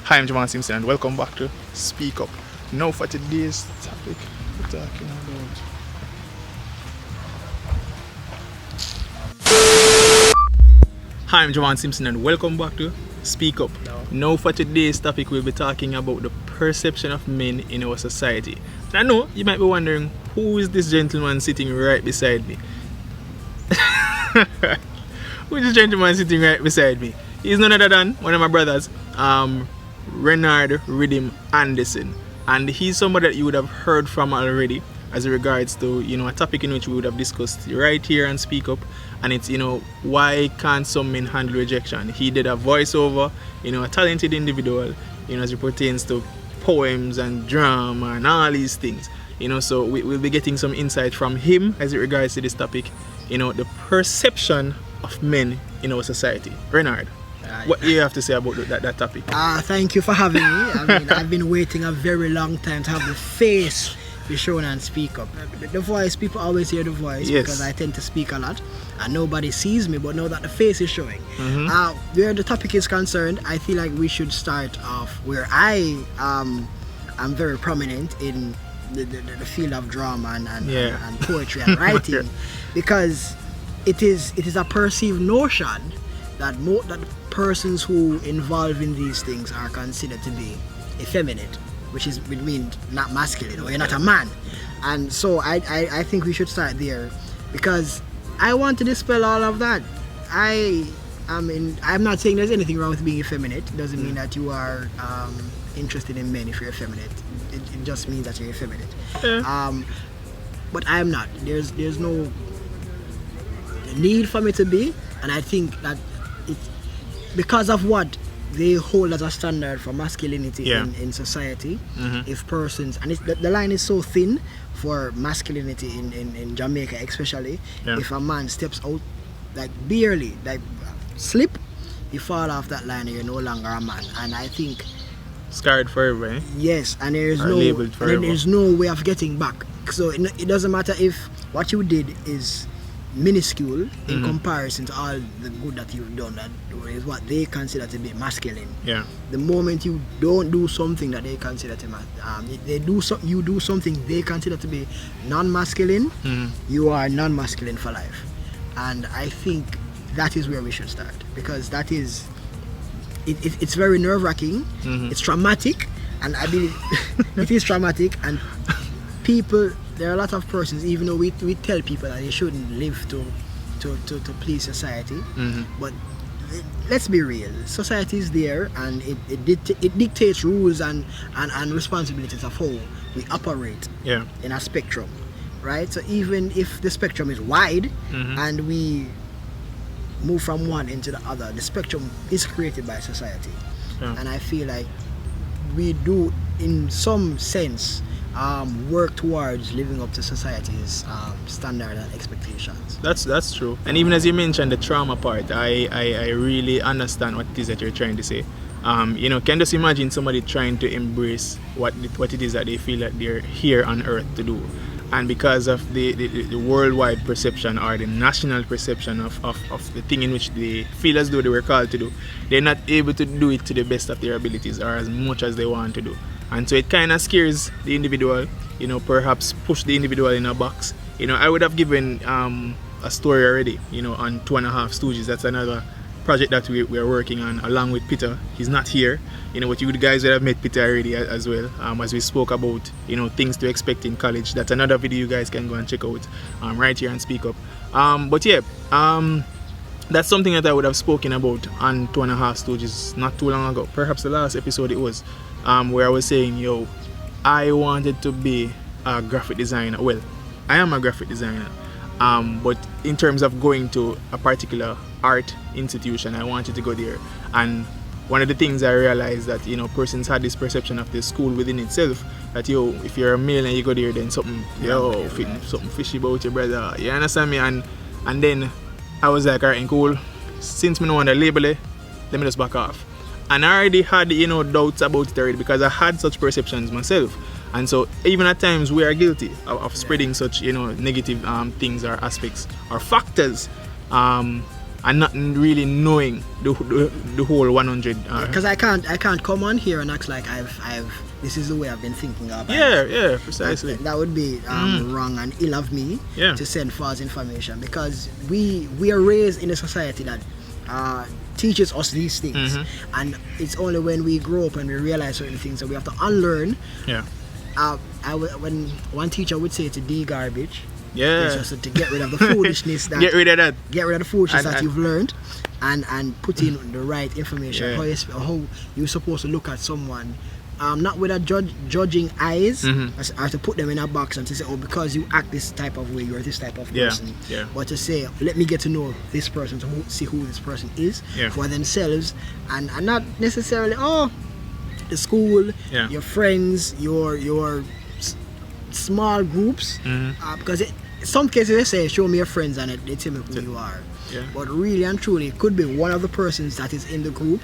Hi, I'm Javaune Simpson and welcome back to Speak Up. Now for today's topic, we're talking about... Hi, I'm Javaune Simpson and welcome back to Speak Up. Now for today's topic, we'll be talking about the perception of men in our society. And I know you might be wondering, who is this gentleman sitting right beside me? Who is this gentleman sitting right beside me? He's none other than one of my brothers, Renard Riddim Anderson, and he's somebody that you would have heard from already as regards to a topic in which we would have discussed right here and Speak Up, and it's why can't some men handle rejection. He did a voiceover, a talented individual, as it pertains to poems and drama and all these things, so we'll be getting some insight from him as it regards to this topic, the perception of men in our society. Renard, what do you have to say about that topic? Thank you for having me. I mean, I've been waiting a very long time to have the face be shown and Speak Up. The voice, people always hear the voice, yes, because I tend to speak a lot and nobody sees me, but now that the face is showing. Where the topic is concerned, I feel like we should start off where I am very prominent in the field of drama and poetry and writing, because it is a perceived notion that that persons who involve in these things are considered to be effeminate, which means not masculine, or you're not a man. And so I think we should start there, because I want to dispel all of that. I'm not saying there's anything wrong with being effeminate. It doesn't mean that you are interested in men if you're effeminate. It just means that you're effeminate. But I'm not. There's no need for me to be, and I think that it's because of what they hold as a standard for masculinity in society. If persons, and the line is so thin for masculinity in Jamaica especially, if a man steps out like barely, like slip, you fall off that line and you're no longer a man. And I think scarred forever, eh? Yes, and there's no way of getting back. So it doesn't matter if what you did is minuscule in comparison to all the good that you've done, that is what they consider to be masculine. The moment you don't do something that they consider to you do something they consider to be non-masculine, you are non-masculine for life. And I think that is where we should start, because that is it's very nerve-wracking. It's traumatic, and I believe it is traumatic, and people, there are a lot of persons, even though we tell people that they shouldn't live to please society, but let's be real, society is there, and it dictates rules and responsibilities of how we operate in a spectrum, right? So even if the spectrum is wide and we move from one into the other, the spectrum is created by society. And I feel like we do, in some sense, work towards living up to society's standard and expectations. That's true. And even as you mentioned the trauma part, I really understand what it is that you're trying to say. Can just imagine somebody trying to embrace what it is that they feel that they're here on earth to do, and because of the worldwide perception or the national perception of the thing in which they feel as though they were called to do, they're not able to do it to the best of their abilities or as much as they want to do. And so it kind of scares the individual, perhaps push the individual in a box. I would have given a story already, on 2.5 Stooges. That's another project that we are working on along with Peter. He's not here, but you guys would have met Peter already as well, as we spoke about, things to expect in college. That's another video you guys can go and check out right here and Speak Up. That's something that I would have spoken about on 2.5 Stooges not too long ago. Perhaps the last episode it was. Where I was saying, I wanted to be a graphic designer. Well, I am a graphic designer, but in terms of going to a particular art institution, I wanted to go there. And one of the things I realized that persons had this perception of the school within itself, that if you're a male and you go there, then something something fishy about your brother. You understand me? And then I was like, alright, cool. Since me no want to label it, let me just back off. And I already had doubts about it already, because I had such perceptions myself. And so even at times we are guilty of spreading such negative things or aspects or factors and not really knowing the whole 100. Because I can't come on here and act like I've this is the way I've been thinking about it. Yeah, precisely. That would be wrong and ill of me to send false information, because we are raised in a society that teaches us these things, and it's only when we grow up and we realize certain things that we have to unlearn. When one teacher would say to de-garbage, just to get rid of the foolishness that get rid of the foolishness that you've learned, and put in the right information. How you're supposed to look at someone, not with a judging eyes, or to put them in a box and to say, oh, because you act this type of way, you're this type of person. But to say, let me get to know this person, to see who this person is for themselves, and not necessarily, the school, your friends, your small groups, because in some cases they say, show me your friends, and they tell me who you are. But really and truly, it could be one of the persons that is in the group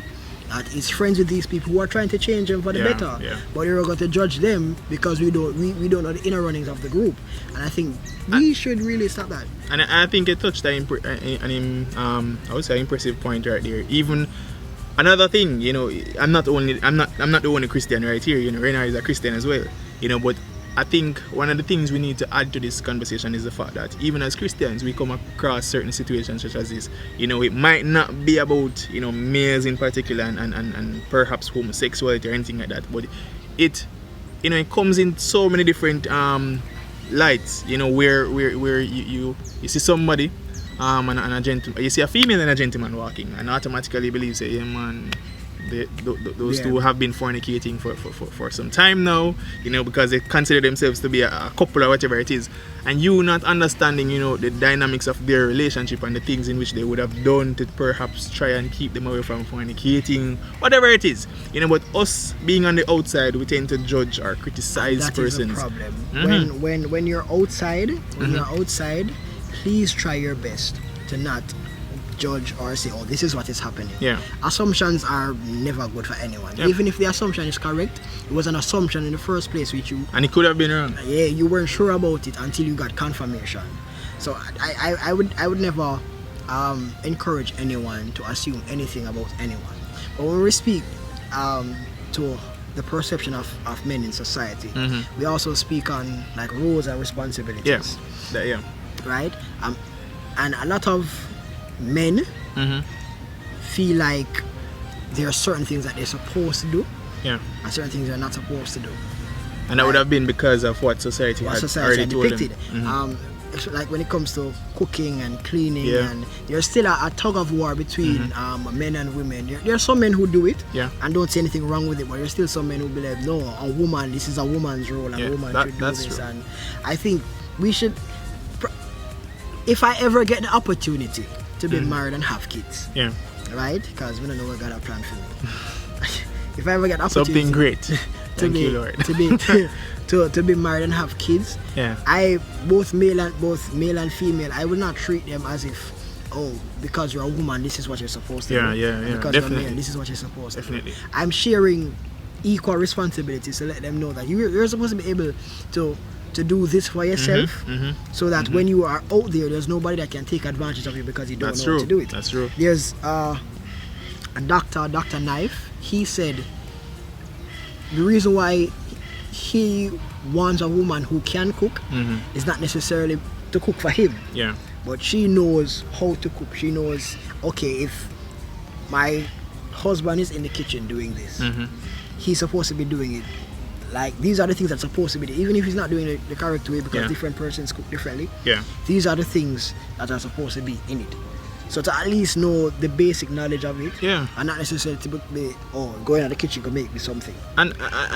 that is friends with these people who are trying to change them for the better. But you're going to judge them because we don't know the inner runnings of the group. And I think we should really stop that. And I think it touched an I would say impressive point right there. Even another thing, I'm not the only Christian right here. Renard is a Christian as well. But I think one of the things we need to add to this conversation is the fact that even as Christians, we come across certain situations such as this. It might not be about males in particular and perhaps homosexuality or anything like that, but it comes in so many different lights. Where you see somebody and a gentleman, you see a female and a gentleman walking, and automatically believe, say, yeah, man, those two have been fornicating for some time now, because they consider themselves to be a couple or whatever it is, and you not understanding, the dynamics of their relationship and the things in which they would have done to perhaps try and keep them away from fornicating, whatever it is, but us being on the outside, we tend to judge or criticize persons. That is the problem. When you're outside, please try your best to not judge or say, oh, this is what is happening. Assumptions are never good for anyone. Even if the assumption is correct, it was an assumption in the first place which you, and it could have been wrong. You weren't sure about it until you got confirmation. So I would never encourage anyone to assume anything about anyone. But when we speak to the perception of men in society, we also speak on like roles and responsibilities. Right? And a lot of men feel like there are certain things that they're supposed to do, and certain things they're not supposed to do. And that would have been because of what society had already told them. Like when it comes to cooking and cleaning, and there's still a tug of war between men and women. There are some men who do it and don't see anything wrong with it, but there's still some men who believe, no, a woman, this is a woman's role, a woman should do this. True. And I think we should, if I ever get the opportunity to be married and have kids, right? Because we don't know what God has planned for me. If I ever get the opportunity, something great. Thank you, Lord. to be married and have kids, I both male and female, I will not treat them as if, oh, because you're a woman, this is what you're supposed to do. Because you're a male, this is what you're supposed to do. I'm sharing equal responsibilities to let them know that you're supposed to be able to do this for yourself, so that when you are out there's nobody that can take advantage of you because you don't know how to do it. That's true. There's a doctor, Dr. Knife. He said the reason why he wants a woman who can cook is not necessarily to cook for him, but she knows how to cook. She knows, okay, if my husband is in the kitchen doing this, he's supposed to be doing it. Like, these are the things that's supposed to be there, even if he's not doing it the correct way, because different persons cook differently. These are the things that are supposed to be in it. So to at least know the basic knowledge of it, and not necessarily to be, going in the kitchen to make me something. And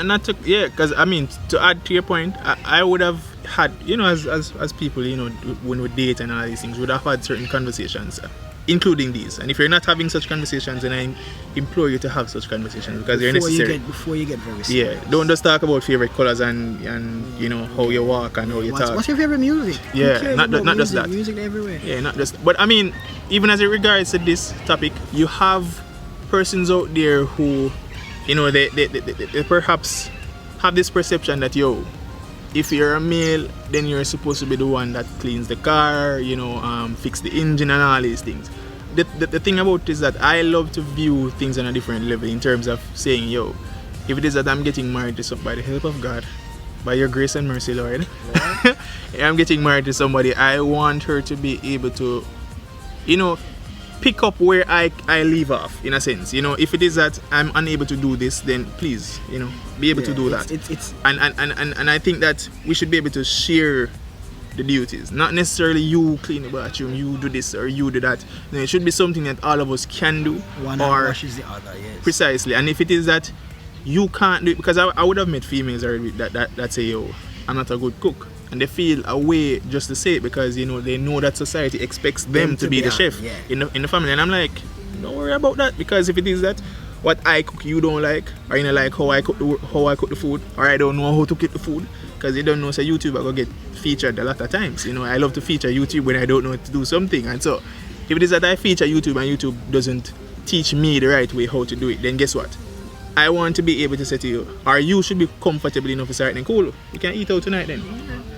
not to, because I mean, to add to your point, I would have had, as people, when we date and all these things, we would have had certain conversations, including these. And if you're not having such conversations, then I implore you to have such conversations, because they're necessary. Before you get very serious. Don't just talk about favorite colors and how you walk and how you talk. What's your favorite music? Not just that. Music everywhere. Not just. But I mean, even as it regards to this topic, you have persons out there who, they perhaps have this perception that, if you're a male, then you're supposed to be the one that cleans the car, fix the engine and all these things. the thing about it is that I love to view things on a different level in terms of saying, yo, if it is that I'm getting married to somebody, by the help of God, by your grace and mercy, Lord, I'm getting married to somebody, I want her to be able to, you know, pick up where I leave off, in a sense. You know, if it is that I'm unable to do this, then please, you know, be able to do that. And I think that we should be able to share the duties, not necessarily you clean the bathroom, you do this or you do that. No, it should be something that all of us can do. One hand washes the other, yes. Precisely. And if it is that you can't do it, because I would have met females already that say, yo, I'm not a good cook, and they feel a way just to say it because, you know, they know that society expects them to be the chef in the family. And I'm like, don't worry about that, because if it is that what I cook you don't like, or you know, like how I cook the food, or I don't know how to cook the food, because you don't know, say YouTube I go get featured a lot of times. You know, I love to feature YouTube when I don't know how to do something. And so if it is that I feature YouTube and YouTube doesn't teach me the right way how to do it, then guess what? I want to be able to say to you, or you should be comfortable enough to say, right, then cool, we can eat out tonight then.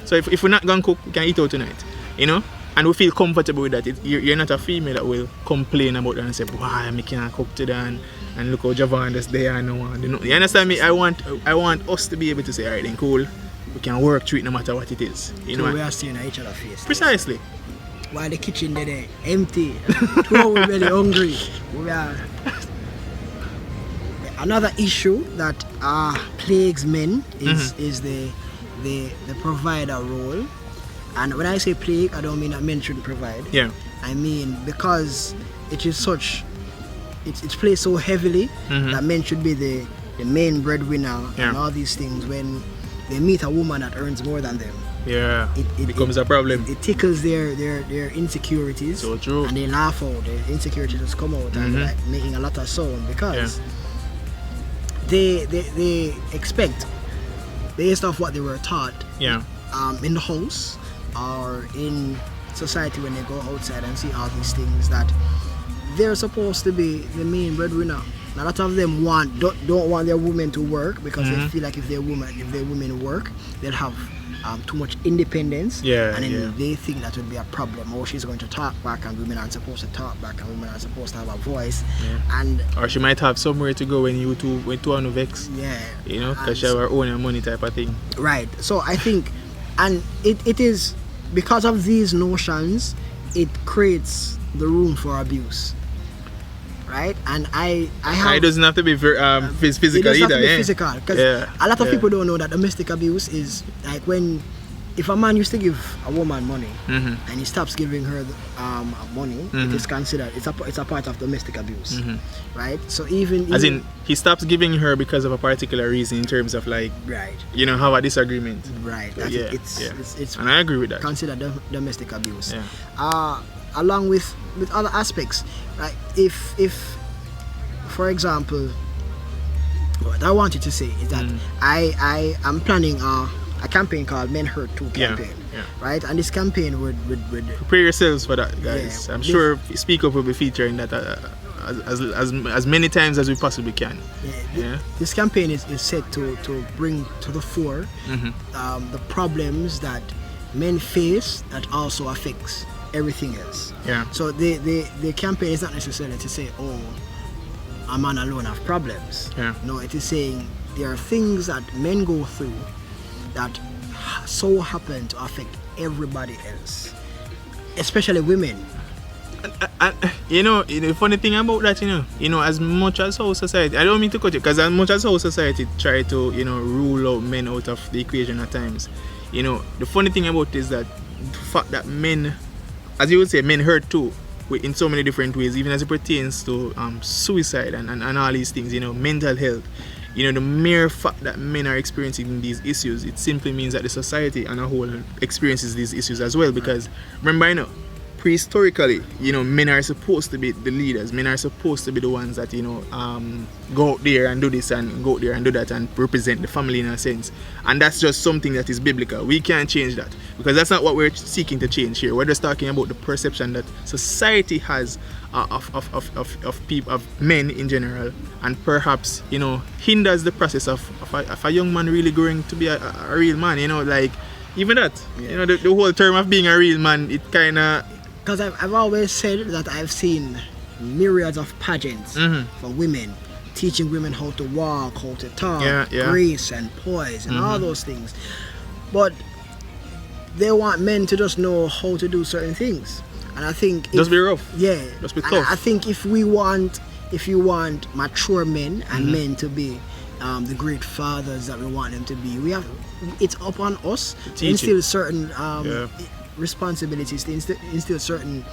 So if we're not gonna cook, we can eat out tonight, you know, and we feel comfortable with that. You're not a female that will complain about that and say, why I can't cook today, and look how Javaune is there and no one. You understand me? I want us to be able to say, alright then cool, we can work through it no matter what it is. You know, we are seeing each other's face. Precisely. While the kitchen there empty, we're really hungry. We are. Another issue that plagues men is the provider role. And when I say plague, I don't mean that men shouldn't provide. Yeah. I mean because it is such, it's placed so heavily that men should be the main breadwinner and all these things. When they meet a woman that earns more than them, it becomes a problem. It tickles their insecurities. So true. And they laugh out. Their insecurities just come out and like making a lot of sound because they expect, based off what they were taught in the house or in society when they go outside and see all these things, that they're supposed to be the main breadwinner. A lot of them don't want their women to work because they feel like if their women work, they'll have too much independence, and then they think that would be a problem. Or she's going to talk back, and women aren't supposed to talk back, and women are supposed to have a voice. And or she might have somewhere to go when you two on the vex. You know, because she have her own money type of thing. Right. So I think, and it is because of these notions, it creates the room for abuse. Right, and I have. It doesn't have to be physical either. It doesn't have to be physical, because a lot of people don't know that domestic abuse is like if a man used to give a woman money and he stops giving her money, it is considered it's a part of domestic abuse, right? So even in he stops giving her because of a particular reason, in terms of like you know, have a disagreement, right? So, it's and I agree with that. Considered domestic abuse. Along with other aspects, right? If for example, what I wanted to say is that I am planning a campaign called Men Hurt Too campaign, right? And this campaign would prepare yourselves for that, guys. I'm sure SpeakUp will be featuring that as many times as we possibly can. This campaign is set to bring to the fore the problems that men face that also affects everything else. So the campaign is not necessarily to say, oh, a man alone have problems. No, it is saying there are things that men go through that so happen to affect everybody else, especially women. And you know, the funny thing about that, you know, as much as our society, I don't mean to cut you, because as much as our society try to, you know, rule out men out of the equation at times, you know, the funny thing about it is that the fact that men, as you would say, men hurt too, in so many different ways, even as it pertains to suicide and all these things, you know, mental health. You know, the mere fact that men are experiencing these issues, it simply means that the society as a whole experiences these issues as well. Because remember, you know, prehistorically, you know, men are supposed to be the leaders. Men are supposed to be the ones that, you know, go out there and do this and go out there and do that and represent the family in a sense. And that's just something that is biblical. We can't change that, because that's not what we're seeking to change here. We're just talking about the perception that society has of people, of men in general, and perhaps, you know, hinders the process of a young man really growing to be a real man. You know, like even that, you know, the whole term of being a real man, it kind of because I've always said that I've seen myriads of pageants for women, teaching women how to walk, how to talk, grace and poise and all those things. But they want men to just know how to do certain things. And I think just be rough. Yeah. Just be tough. I think if you want mature men and men to be the great fathers that we want them to be, it's upon us to instill certain responsibilities, to instill certain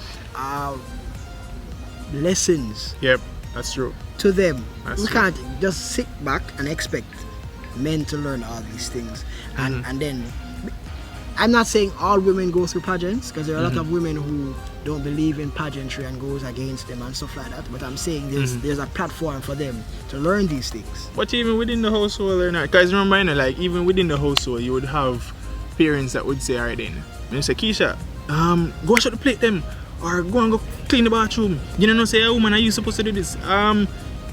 lessons. Yep, that's true. To them. That's we true. Can't just sit back and expect men to learn all these things. And then, I'm not saying all women go through pageants, because there are a lot of women who don't believe in pageantry and goes against them and stuff like that. But I'm saying there's a platform for them to learn these things. But even within the household or not, because remember, you know, like even within the household, you would have parents that would say, alright then, you say, Keisha, go shut the plate them, or go and go clean the bathroom. You know, say, a woman, are you supposed to do this?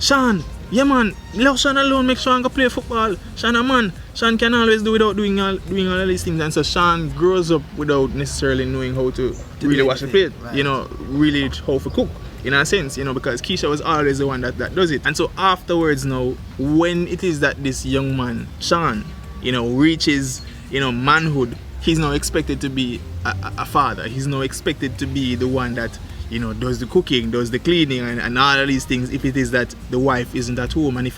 Sean, yeah man, let Sean alone, make Sean go play football. Sean a man, Sean can always do without doing all of these things. And so Sean grows up without necessarily knowing how to really wash the plate, right. You know, really how to cook. In a sense, you know, because Keisha was always the one that does it. And so afterwards now, when it is that this young man, Sean, you know, reaches, you know, manhood, he's now expected to be a father. He's now expected to be the one that, you know, does the cooking, does the cleaning and all of these things, if it is that the wife isn't at home. And if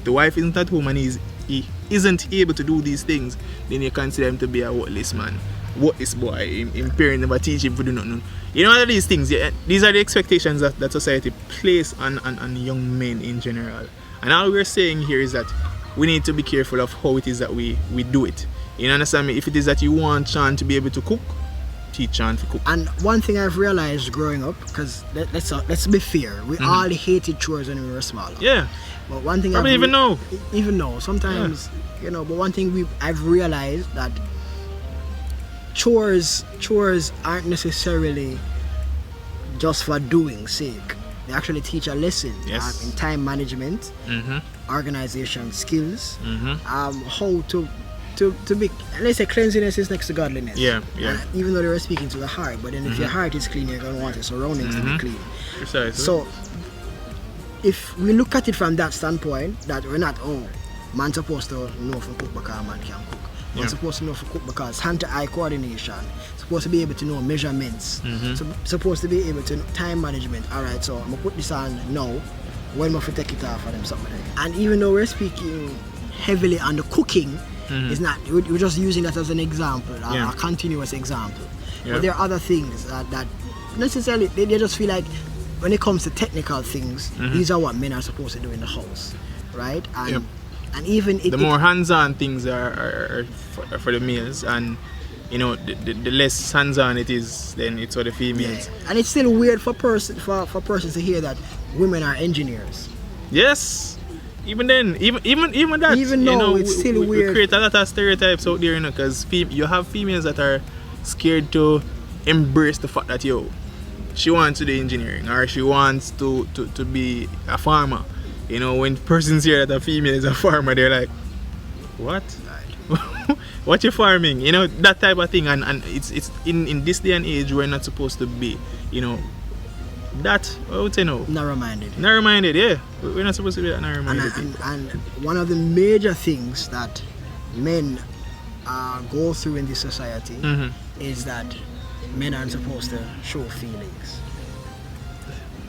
the wife isn't at home and he isn't able to do these things, then you consider him to be a worthless man. Worthless boy, him parent never teach him to do nothing. You know, all of these things, these are the expectations that society place on young men in general. And all we're saying here is that we need to be careful of how it is that we do it. You understand me? If it is that you want Sean to be able to cook, teach Sean to cook. And one thing I've realized growing up, because let's be fair, we all hated chores when we were smaller. Yeah. But one thing even know sometimes, you know. But one thing I've realized that chores aren't necessarily just for doing sake. They actually teach a lesson in time management, organization skills, how to be, let's say cleanliness is next to godliness. Even though they were speaking to the heart, but then if your heart is clean, you're going to want your surroundings to be clean. Precisely. So if we look at it from that standpoint, that we're not, man supposed to know for cook because man can cook. Man supposed to know for cook because hand-to-eye coordination, supposed to be able to know measurements, supposed to be able to know time management. Alright, so I'm going to put this on now, when am I going to take it off for them something like that. And even though we're speaking heavily on the cooking, it's not, we're just using that as an example, a continuous example. But there are other things that necessarily, they just feel like when it comes to technical things, these are what men are supposed to do in the house, right? And even the more hands-on things are for the males, and you know, the less hands-on it is, then it's for the females. And it's still weird for persons to hear that women are engineers. Yes. Even then, even that, even though, you know, it's still weird. We create a lot of stereotypes out there, you know, because you have females that are scared to embrace the fact that she wants to do engineering, or she wants to be a farmer. You know, when persons hear that a female is a farmer, they're like, what? What you farming? You know, that type of thing. And it's in this day and age, we're not supposed to be, you know, that, I would say no. Narrow-minded, yeah. We're not supposed to be that narrow-minded. And one of the major things that men go through in this society is that men aren't supposed to show feelings.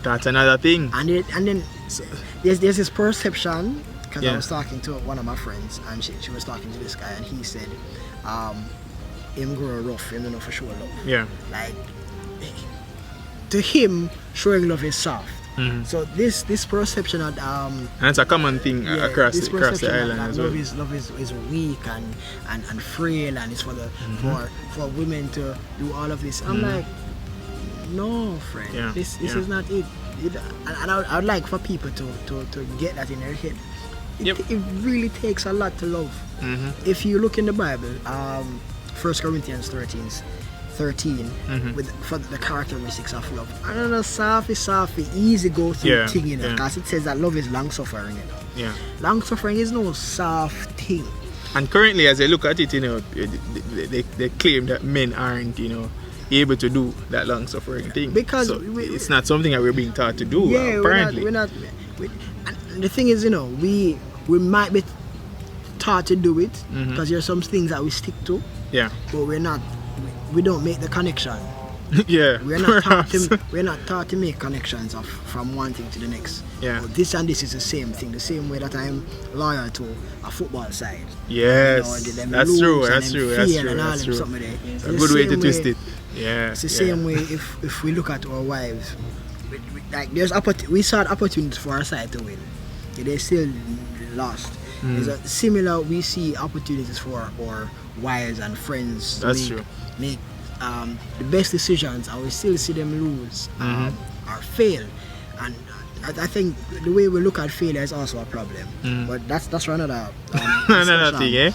That's another thing. And then there's this perception, because I was talking to one of my friends, and she was talking to this guy, and he said, him grow rough, you know, for sure love. Yeah. Like, to him, showing love is soft. So this perception that and it's a common thing across the island as well. Love is weak and frail, and it's for the for women to do all of this. I'm like, no, friend. This is not it. And I would like for people to get that in their head. It really takes a lot to love. If you look in the Bible, 1 Corinthians 13 for the characteristics of love. I don't know, soft, easy go through thing, you know, because it says that love is long suffering, you know. Long suffering is no soft thing. And currently, as I look at it, you know, they claim that men aren't, you know, able to do that long suffering thing. Because so it's not something that we're being taught to do. Yeah, apparently, we're not. And the thing is, we might be taught to do it because there are some things that we stick to. Yeah. But we don't make the connection. Yeah. We're not taught to make connections from one thing to the next. Yeah. But this and this is the same thing. The same way that I'm loyal to a football side. Yes. That's true. That's true. That's true. It's a good way to twist it. Yeah. It's the same way if we look at our wives. Like we saw opportunities for our side to win. They still lost. There's a similar, we see opportunities for our wives and friends to make the best decisions, and we still see them lose or fail. And I think the way we look at failure is also a problem. But that's for another another thing, eh?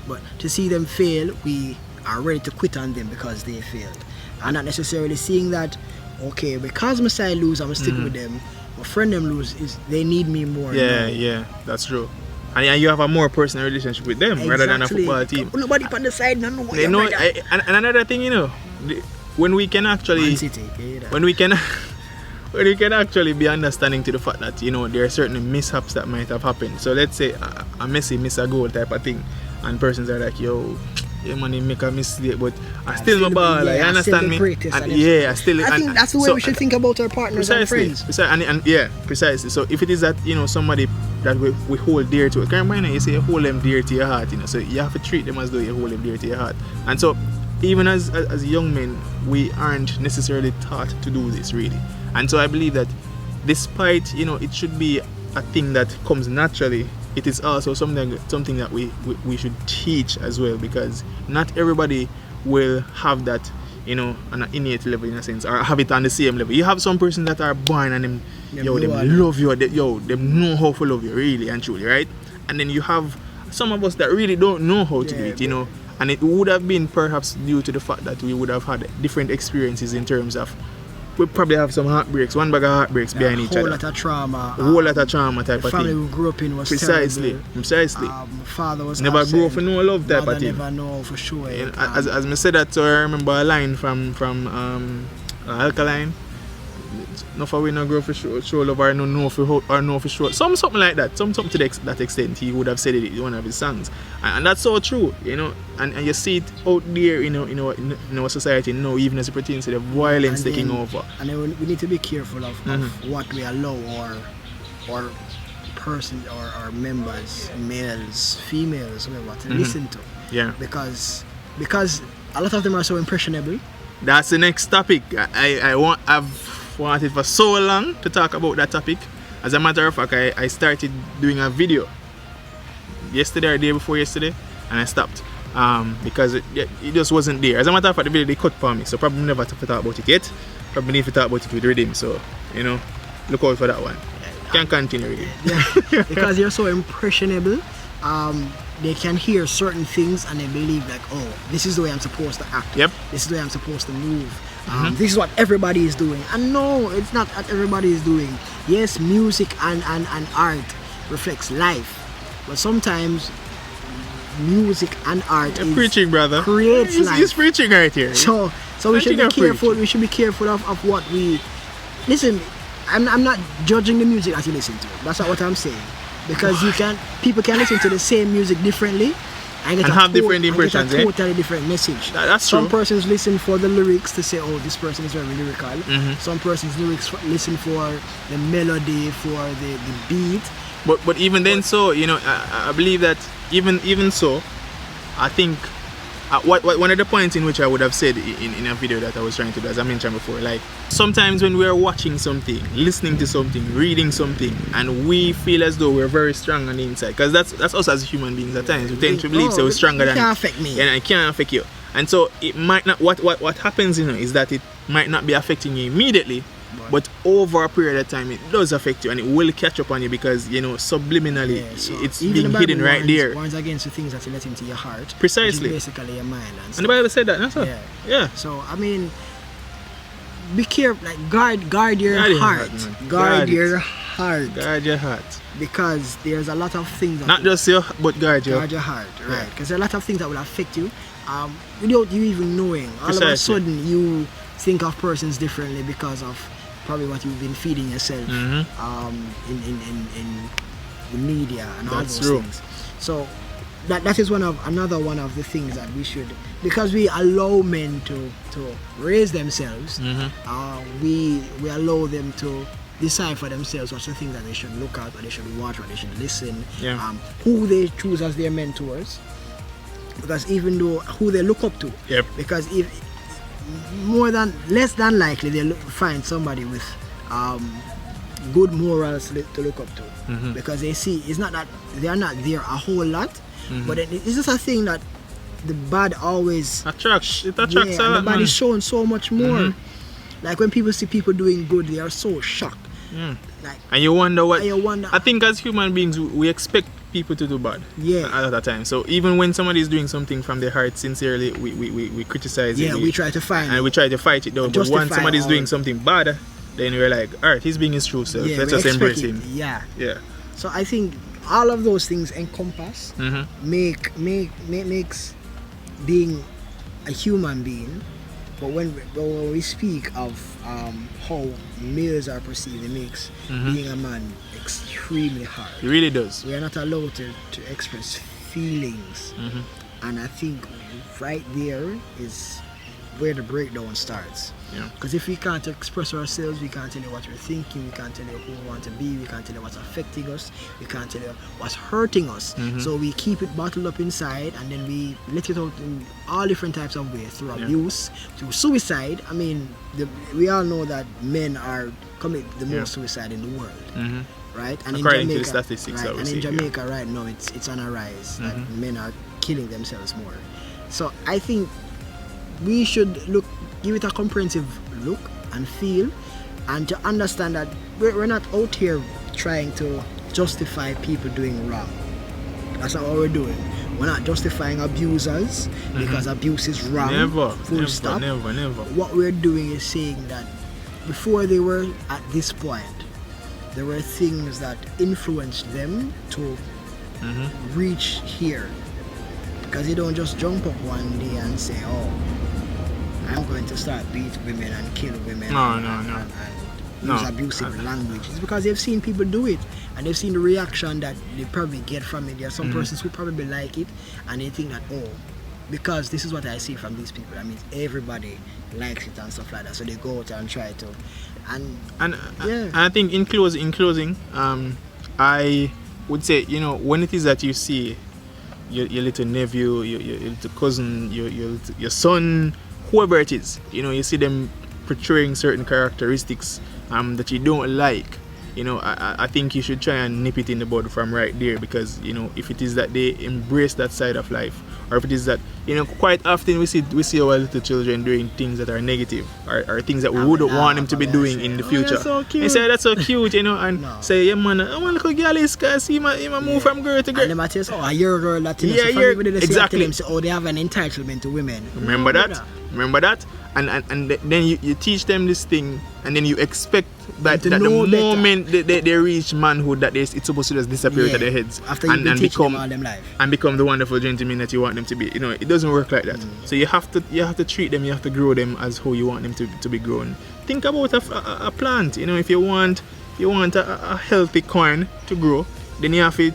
But to see them fail, we are ready to quit on them because they failed. And not necessarily seeing that, okay, because my side lose, I'm stick with them. My friend them lose, is they need me more. Yeah, that's true. And you have a more personal relationship with them rather than a football team. Nobody on the side, no what they know. And another thing, when we can actually, when we can actually be understanding to the fact that there are certain mishaps that might have happened. So let's say a Messi miss a goal type of thing, and persons are like, yo, man, he make a mistake, but I still no ball. I understand me. And I think that's the way we should think about our partners and friends. Precisely. So if it is that somebody that we hold dear to, can remember you say you hold them dear to your heart, so you have to treat them as though you hold them dear to your heart. And so even as young men, we aren't necessarily taught to do this really. And so I believe that despite it should be a thing that comes naturally, it is also something that we should teach as well, because not everybody will have that on an innate level, in a sense, or have it on the same level. You have some persons that are born and them love you, them know how to love you really and truly, right? And then you have some of us that really don't know how to do it, and it would have been perhaps due to the fact that we would have had different experiences in terms of, we probably have some heartbreaks, one bag of heartbreaks behind each other. A whole lot of trauma type of thing. The family we grew up in was Precisely. Father was never absent. grew up for no love type of thing. Never know for sure. As I said that, so I remember a line from Alkaline. No for we no grow for show love or no for sure. Something like that. Something to that extent. He would have said it in one of his songs. And that's so true, and you see it out there in our society now, even as it pertains to the violence taking over. And then we need to be careful of what we allow or person or members, males, females, whatever, to listen to. Yeah. Because a lot of them are so impressionable. That's the next topic. I've wanted for so long to talk about that topic. As a matter of fact, I started doing a video yesterday or day before yesterday, and I stopped because it just wasn't there. As a matter of fact, the video they cut for me, so probably never to talk about it yet. Probably need to talk about it with Riddim, so look out for that one. Can continue Riddim. Yeah, because you're so impressionable. They can hear certain things and they believe like, oh, this is the way I'm supposed to act. Yep. This is the way I'm supposed to move. This is what everybody is doing. And no, it's not what everybody is doing. Yes, music and art reflects life. But sometimes music and art is preaching, brother. Creates life. He's preaching right here. So we should be careful. We should be careful of what we listen. I'm not judging the music that you listen to. That's not what I'm saying. Because people can listen to the same music differently and have different impressions, and get a totally different message. That's true. Some persons listen for the lyrics to say, oh, this person is very lyrical. Some persons listen for the melody, for the beat. But even then, so I believe that even so, I think one of the points in which I would have said in a video that I was trying to do, as I mentioned before, like sometimes when we are watching something, listening to something, reading something, and we feel as though we're very strong on the inside, because that's us as human beings at times. We tend to believe we're stronger than it. It can't affect me. And it can't affect you. And so it might not. What happens, is that it might not be affecting you immediately, but over a period of time it does affect you, and it will catch up on you because subliminally it's being hidden right there. Warns against the things that you let into your heart. Precisely. Which is basically your mind. And the Bible said that, that's all. Yeah. So I mean, be careful. Like guard your heart. Guard your heart. Guard your heart. Because there's a lot of things that not just your, but guard your heart, right? Because there are a lot of things that will affect you without you even knowing. All of a sudden, you think of persons differently because of probably what you've been feeding yourself in the media and all those things. So that is another one of the things that we should, because we allow men to raise themselves. We allow them to decide for themselves what's the things that they should look at, what they should watch, what they should listen, who they choose as their mentors, because even though who they look up to, because if less than likely they'll find somebody with good morals to look up to, because they see it's not that they are not there a whole lot, but it's just a thing that the bad always attracts a lot, and the bad is shown so much more. Like when people see people doing good, they are so shocked. Like, and you wonder what. I think as human beings, we expect people to do bad. A lot of time. So even when somebody is doing something from their heart sincerely, we criticize it. We try to find and it. we try to fight it though. But once somebody is doing something bad, then we're like, alright, he's being his true self. Let's just embrace him. So I think all of those things encompass makes being a human being. But when we speak of how males are perceived, it makes being a man extremely hard. It really does. We are not allowed to express feelings. And I think right there is where the breakdown starts. Because if we can't express ourselves, we can't tell you what we're thinking, we can't tell you who we want to be, we can't tell you what's affecting us, we can't tell you what's hurting us. So we keep it bottled up inside, and then we let it out in all different types of ways, through abuse, through suicide. I mean, we all know that men are commit the most suicide in the world, right? And according in Jamaica, to the statistics, right, and in Jamaica right now, it's on a rise. That men are killing themselves more. So I think we should give it a comprehensive look and feel, and to understand that we're not out here trying to justify people doing wrong. That's not what we're doing. We're not justifying abusers because abuse is wrong. Never. What we're doing is saying that before they were at this point, there were things that influenced them to reach here. Because you don't just jump up one day and say, oh, I'm going to start beat women and kill women and use abusive language. It's because they've seen people do it, and they've seen the reaction that they probably get from it. There are some persons who probably like it, and they think that, oh, because this is what I see from these people, that means everybody likes it and stuff like that. So they go out and try to, and I think in closing, I would say, when it is that you see your little nephew, your little cousin, your son, whoever it is, you see them portraying certain characteristics that you don't like, I think you should try and nip it in the bud from right there, because if it is that they embrace that side of life, or if it is that quite often we see our little children doing things that are negative, or things that we wouldn't want them to be doing in the future. So they say that's so cute, and say, yeah man, I want to look at girl is because he might move from girl to girl. And they might say, oh, you're a girl Latino. Yeah, so exactly. Them say, oh, they have an entitlement to women. Remember that? And then you teach them this thing, and then you expect that the moment they reach manhood, that it's supposed to just disappear out of their heads and become all them life. And become the wonderful gentlemen that you want them to be. It doesn't work like that. So you have to treat them, you have to grow them as how you want them to be grown. Think about a plant. If you want a healthy corn to grow, then you have to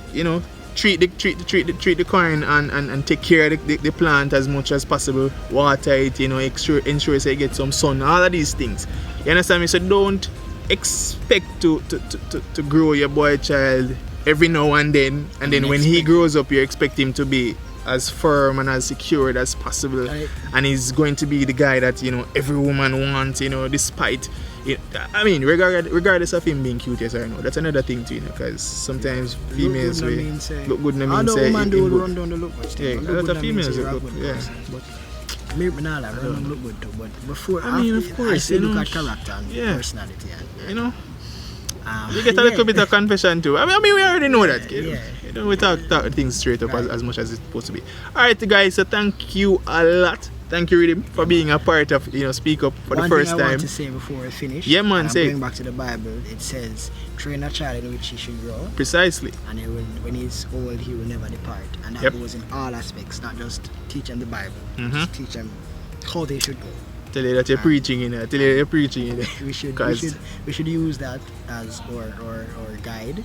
treat the corn and take care of the plant as much as possible. Water it, ensure so you get some sun. All of these things. You understand me? So don't expect to grow your boy child every now and then when he grows up, you expect him to be as firm and as secured as possible, and he's going to be the guy that every woman wants, despite regardless of him being cute, yes or no. That's another thing too, because sometimes females look good in a mean say. Man do run down the look, a lot of females look good, but maybe not like run look good too, but before of course, I still look at character and personality, and you get a little bit of confession too. I mean we already know that, we talk things straight up as much as it's supposed to be. Alright guys, so thank you a lot Thank you, Riddim, for being a part of Speak Up for the first One thing time. I want to say before we finish. Yeah, man, say going back to the Bible, it says, train a child in which he should grow. Precisely. And when he's old, he will never depart. And that goes in all aspects, not just teach them the Bible, just teach them how they should go. Tell you that you're preaching in there. Tell you you're preaching in there. We should use that as our guide,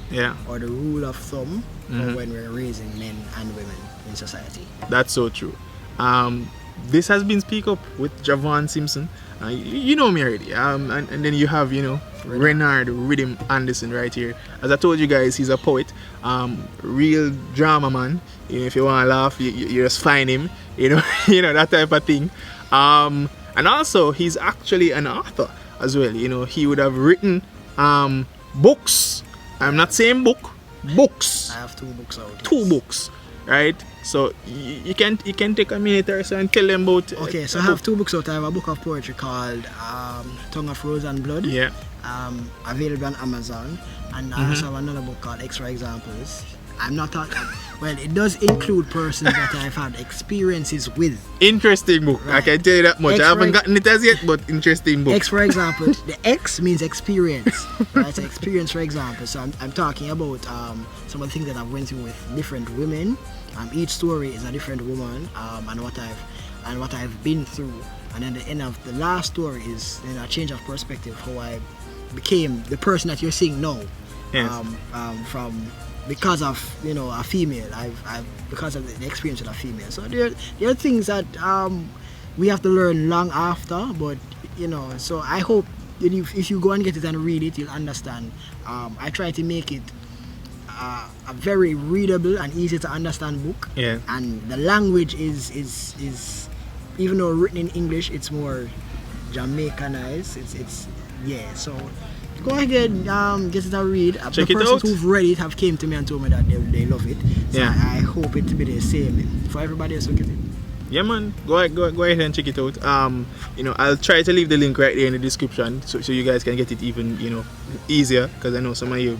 or the rule of thumb for when we're raising men and women in society. That's so true. This has been Speak Up with Javaune Simpson. You know me already. And then you have, Renard Riddim Anderson right here. As I told you guys, he's a poet. Real drama man. If you want to laugh, you just find him. That type of thing. And also, he's actually an author as well. He would have written books. I'm not saying books. I have 2 books out. 2 books, right? So you can take a minute or so and tell them about. Okay, so I have 2 books out. I have a book of poetry called Tongue of Rose and Blood. Yeah. Available on Amazon, and I also have another book called Extra Examples. I'm not talking. Well, it does include persons that I've had experiences with. Interesting book. Right. I can tell you that much. I haven't gotten it as yet, but interesting book. X, for example, the X means experience. Right? So experience, for example. So I'm talking about some of the things that I've went through with different women. Each story is a different woman, and what I've been through. And then the end of the last story is a change of perspective, how I became the person that you're seeing now. Yes. Because of a female, because of the experience with a female. So there are things that we have to learn long after, but so I hope that if you go and get it and read it, you'll understand. I try to make it a very readable and easy to understand book. Yeah. And the language is even though written in English, it's more Jamaicanized. So go ahead, get it a read. Check the it out. persons who've read it have came to me and told me that they love it. So Yeah. I hope it to be the same for everybody else who get it. Yeah, man. Go ahead and check it out. I'll try to leave the link right there in the description so you guys can get it even easier, because I know some of you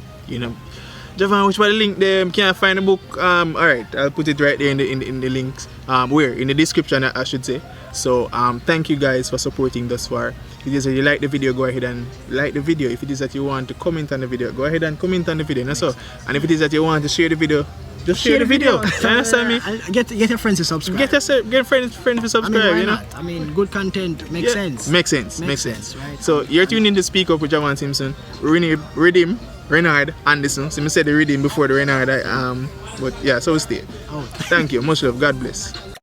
Javaune, which by the link there can't find the book. Alright, I'll put it right there in the links. Where? In the description, I should say. So thank you guys for supporting thus far. If it is that you like the video, go ahead and like the video. If it is that you want to comment on the video, go ahead and comment on the video. And if it is that you want to share the video, just share the video. You understand me? Get your friends to subscribe. Get friends to subscribe. Why not? I mean, good content makes sense. Makes sense. Right? So you're tuned in to Speak Up with Javaune Simpson, Riddim, Renard Anderson. So I said the Riddim before the Renard. But yeah, so stay. Oh. Thank you. Much love. God bless.